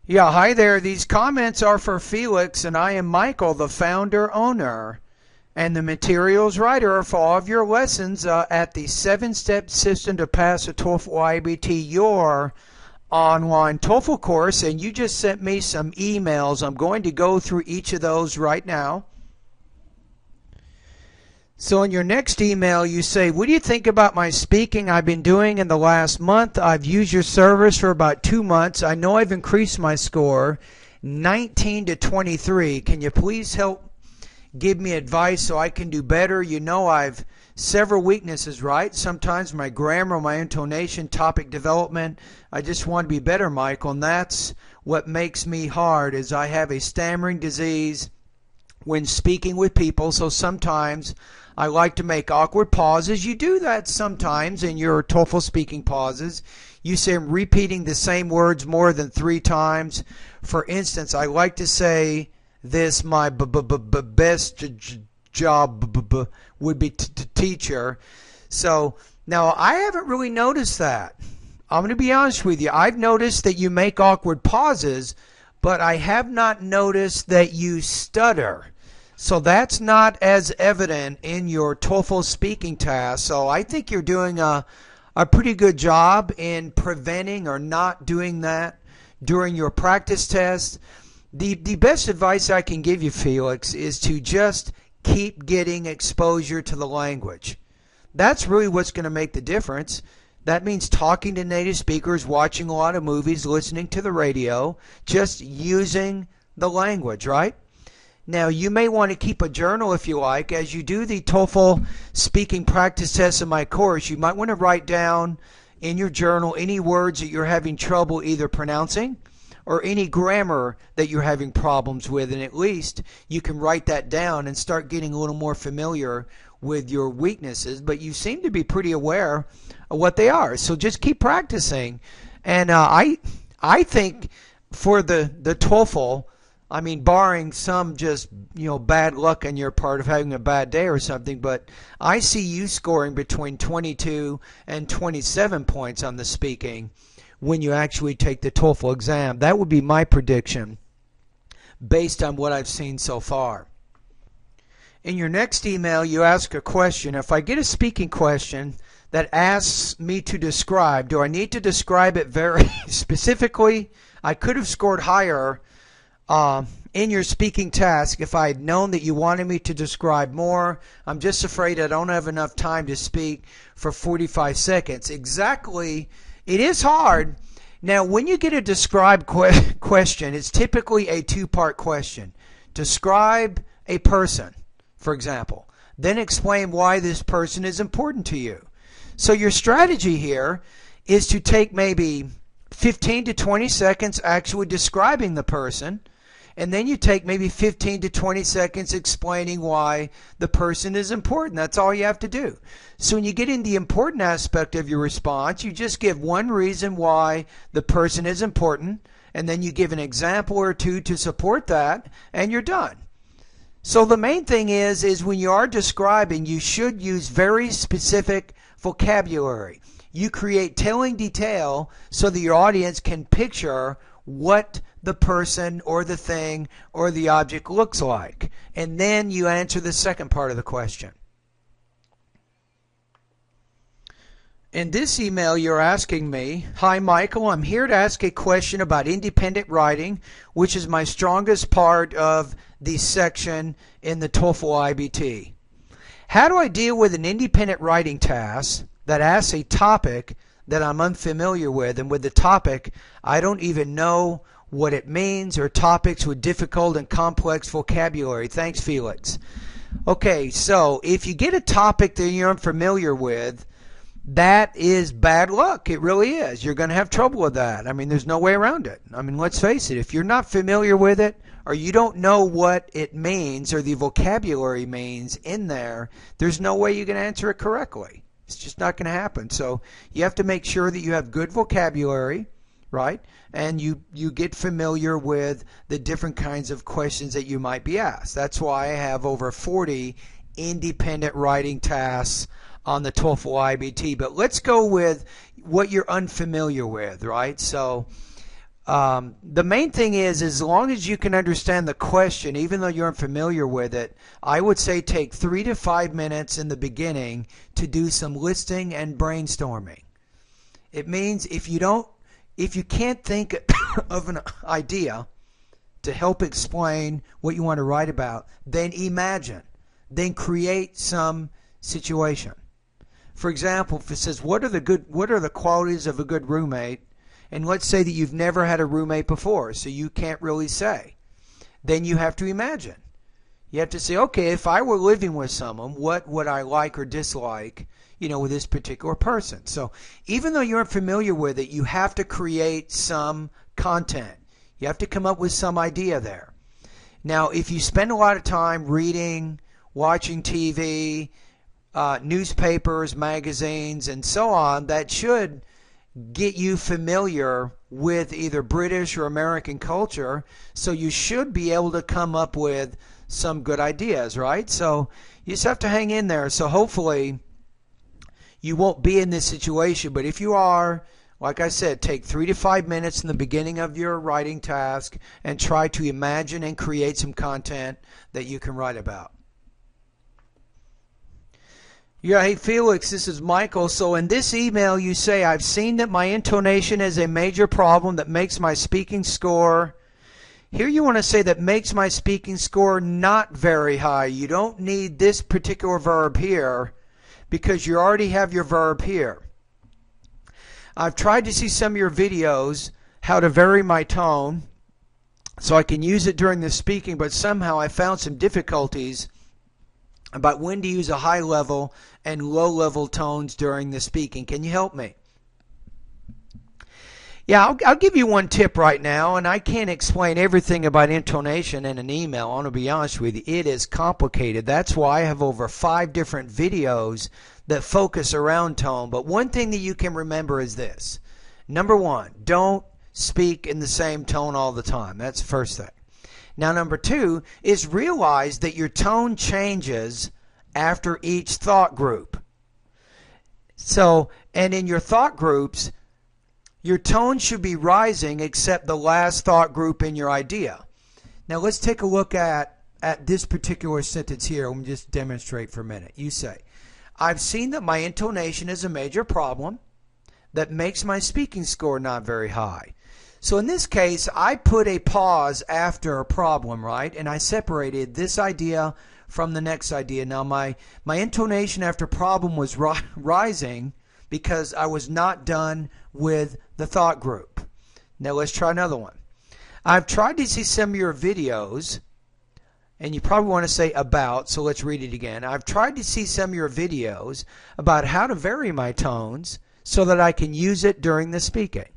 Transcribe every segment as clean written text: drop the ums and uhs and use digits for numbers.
Yeah, hi there. These comments are for Felix, and I am Michael, the founder owner. And the materials writer for all of your lessons at the 7-step system to pass a TOEFL iBT, your online TOEFL course. And you just sent me some emails. I'm going to go through each of those right now. So in your next email, you say, what do you think about my speaking I've been doing in the last month? I've used your service for about 2 months. I know I've increased my score 19 to 23. Can you please help give me advice so I can do better? You know I've several weaknesses, right? Sometimes my grammar, my intonation, topic development. I just want to be better, Michael, and that's what makes me hard is I have a stammering disease when speaking with people, so sometimes I like to make awkward pauses. You do that sometimes in your TOEFL speaking pauses. You say I'm repeating the same words more than 3 times. For instance, I like to say this, my best job would be teacher. So now I haven't really noticed that. I'm going to be honest with you. I've noticed that you make awkward pauses, but I have not noticed that you stutter. So that's not as evident in your TOEFL speaking task. So I think you're doing a pretty good job in preventing or not doing that during your practice test. The best advice I can give you, Felix, is to just keep getting exposure to the language. That's really what's going to make the difference. That means talking to native speakers, watching a lot of movies, listening to the radio, just using the language, right? Now, you may want to keep a journal if you like. As you do the TOEFL speaking practice test in my course, you might want to write down in your journal any words that you're having trouble either pronouncing or any grammar that you're having problems with, and at least you can write that down and start getting a little more familiar with your weaknesses. But you seem to be pretty aware of what they are, so just keep practicing. And I think for the TOEFL, I mean, barring some just, bad luck on your part of having a bad day or something, but I see you scoring between 22 and 27 points on the speaking when you actually take the TOEFL exam. That would be my prediction based on what I've seen so far. In your next email, you ask a question. If I get a speaking question that asks me to describe, do I need to describe it very specifically? I could have scored higher in your speaking task if I had known that you wanted me to describe more. I'm just afraid I don't have enough time to speak for 45 seconds. Exactly. It is hard. Now, when you get a describe question, it's typically a 2-part question. Describe a person, for example. Then explain why this person is important to you. So your strategy here is to take maybe 15 to 20 seconds actually describing the person, and then you take maybe 15 to 20 seconds explaining why the person is important. That's all you have to do. So when you get in the important aspect of your response, you just give one reason why the person is important, and then you give an example or two to support that, and you're done. So the main thing is when you are describing, you should use very specific vocabulary. You create telling detail so that your audience can picture what the person or the thing or the object looks like. And then you answer the second part of the question. In this email, you're asking me, hi Michael, I'm here to ask a question about independent writing, which is my strongest part of the section in the TOEFL iBT. How do I deal with an independent writing task that asks a topic that I'm unfamiliar with, and with the topic I don't even know what it means, or topics with difficult and complex vocabulary? Thanks, Felix. Okay, so if you get a topic that you're unfamiliar with, that is bad luck. It really is. You're going to have trouble with that. I mean, there's no way around it. I mean, let's face it. If you're not familiar with it, or you don't know what it means or the vocabulary means in there, there's no way you can answer it correctly. It's just not going to happen. So you have to make sure that you have good vocabulary, right? And you get familiar with the different kinds of questions that you might be asked. That's why I have over 40 independent writing tasks on the TOEFL iBT. But let's go with what you're unfamiliar with, right? So The main thing is, as long as you can understand the question, even though you're unfamiliar with it, I would say take 3 to 5 minutes in the beginning to do some listing and brainstorming. It means if you can't think of an idea to help explain what you want to write about, then imagine, then create some situation. For example, if it says, what are the qualities of a good roommate? And let's say that you've never had a roommate before, so you can't really say. Then you have to imagine. You have to say, okay, if I were living with someone, what would I like or dislike, with this particular person? So even though you're familiar with it, you have to create some content. You have to come up with some idea there. Now, if you spend a lot of time reading, watching TV, newspapers, magazines, and so on, that should get you familiar with either British or American culture, so you should be able to come up with some good ideas, right? So you just have to hang in there. So hopefully you won't be in this situation, but if you are, like I said, take 3 to 5 minutes in the beginning of your writing task and try to imagine and create some content that you can write about. Yeah, hey Felix, this is Michael. So in this email you say, I've seen that my intonation is a major problem that makes my speaking score. Here you want to say that makes my speaking score not very high. You don't need this particular verb here because you already have your verb here. I've tried to see some of your videos, how to vary my tone, so I can use it during the speaking, but somehow I found some difficulties about when to use a high level and low level tones during the speaking. Can you help me? Yeah, I'll give you one tip right now, and I can't explain everything about intonation in an email. I want to be honest with you. It is complicated. That's why I have over 5 different videos that focus around tone. But one thing that you can remember is this. Number 1, don't speak in the same tone all the time. That's the first thing. Now, number 2 is realize that your tone changes after each thought group. So, and in your thought groups, your tone should be rising except the last thought group in your idea. Now, let's take a look at this particular sentence here. Let me just demonstrate for a minute. You say, I've seen that my intonation is a major problem that makes my speaking score not very high. So in this case, I put a pause after a problem, right? And I separated this idea from the next idea. Now, my intonation after problem was rising because I was not done with the thought group. Now, let's try another one. I've tried to see some of your videos, and you probably want to say about, so let's read it again. I've tried to see some of your videos about how to vary my tones so that I can use it during the speaking.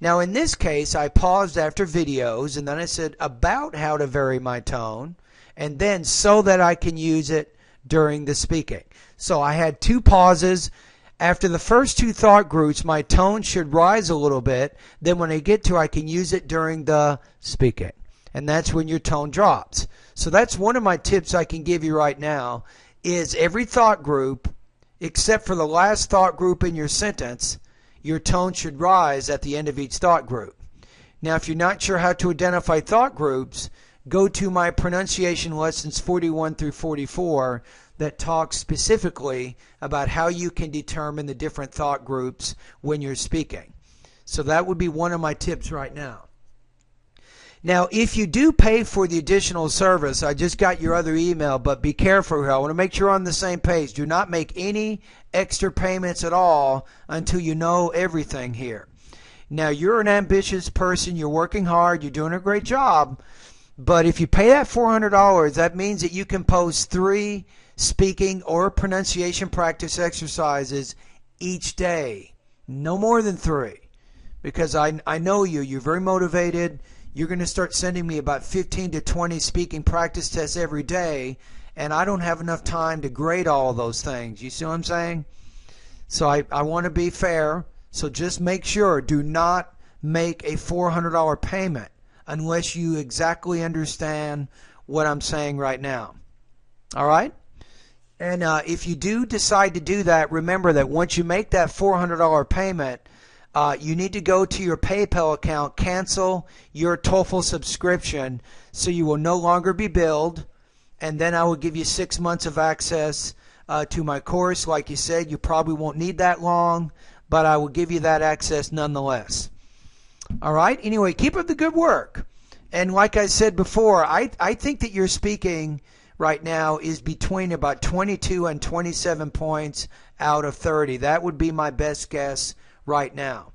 Now in this case, I paused after videos and then I said about how to vary my tone and then so that I can use it during the speaking. So I had 2 pauses. After the first 2 thought groups, my tone should rise a little bit. Then when I get to I can use it during the speaking. And that's when your tone drops. So that's one of my tips I can give you right now is every thought group, except for the last thought group in your sentence, your tone should rise at the end of each thought group. Now, if you're not sure how to identify thought groups, go to my pronunciation lessons 41 through 44 that talk specifically about how you can determine the different thought groups when you're speaking. So that would be one of my tips right now. Now, if you do pay for the additional service, I just got your other email, but be careful here. I want to make sure you're on the same page. Do not make any extra payments at all until you know everything here. Now, you're an ambitious person. You're working hard. You're doing a great job. But if you pay that $400, that means that you can post 3 speaking or pronunciation practice exercises each day. No more than 3. Because I know you. You're very motivated. You're going to start sending me about 15 to 20 speaking practice tests every day, and I don't have enough time to grade all of those things. You see what I'm saying? So I want to be fair. So just make sure, do not make a $400 payment unless you exactly understand what I'm saying right now. All right? And if you do decide to do that, remember that once you make that $400 payment, you need to go to your PayPal account, cancel your TOEFL subscription so you will no longer be billed, and then I will give you 6 months of access to my course. Like you said, you probably won't need that long, but I will give you that access nonetheless. All right? Anyway, keep up the good work. And like I said before, I think that your speaking right now is between about 22 and 27 points out of 30. That would be my best guess right now.